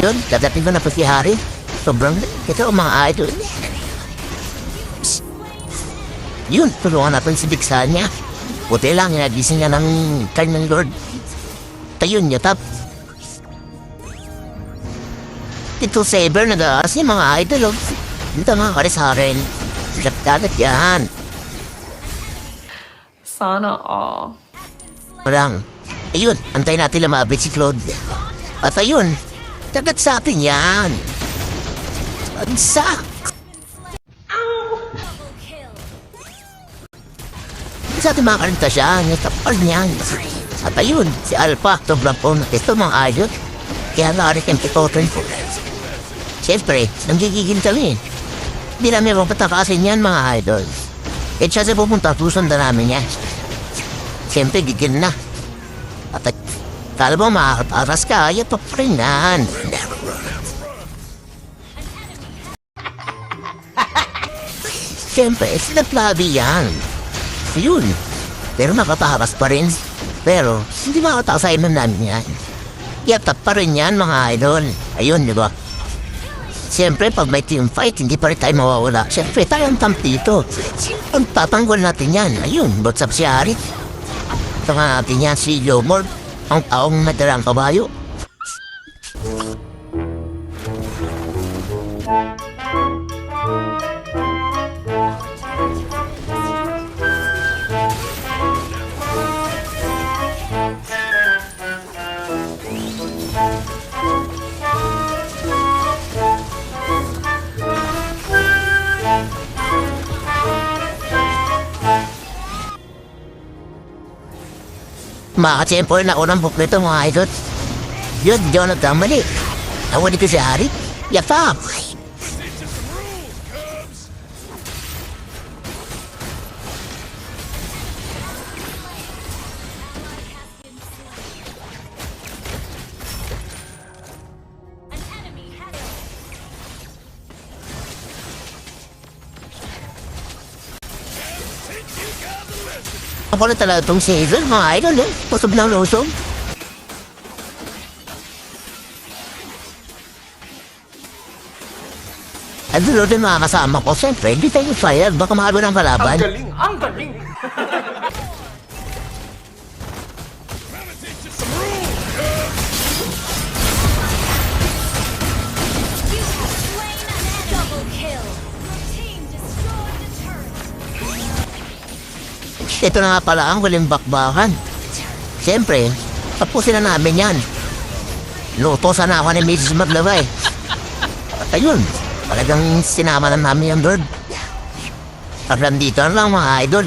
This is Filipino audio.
Yun, dadating ko na po si Harry. Sobrang ito ang mga idol. Yun, tulungan natin si Bixania. Buti lang, nagising niya ng kanyang Lord. Tayun niya, tap. Ito saber na daas niya mga idol. Dito mga karis-haren. Dapat yan. Sana all. Parang, ayun, antay natin lumabit si Claude. At ayun, dagat sa atin yan. Bagsak. Sa ating mga karanta siya, tapal niyan. At ayun, si Alpha, sobrang po ito mga idol. Kaya narin kang pitotin po. Siyempre, nanggigigil kami. Hindi namin mapatakasin yan mga idol. Eh siya sa pupunta, susundan namin yan. Siyempre, gigil na. At kala mo makakaparas ka, ayaw pa rin yan. Siyempre, sila Flavi yan. Yun. Pero makaparas pa rin. Pero, hindi makatakasin namin yan. Yatap pa rin yan mga idol. Ayun, di ba? Siyempre, pag may team fight, hindi pa rin tayo mawawala. Siyempre, tayo ang dito. Ang tatanggol natin yan. Ayun, what's up si Arit? Ito nga natin yan si Yomor, ang taong nadarang kabayo. Makatsempo na unang book nito mga idol. Yun, di ako nagkamali. Nawali ko si Harry. Yatap! Ako na talaga itong season, mga idol, eh. Pusob ng lusog. At doon din mga kasama ko, siyempre, hindi tayo fired. Baka mahalo ng kalaban. Ang galing! Ang galing! Ito na nga pala ang huling bakbakan. Siyempre, tapusin na namin yan. Luto sana ako ni Mrs. Maglaway. At ayun, talagang sinama na namin yung Lord. At nandito na lang mga idol.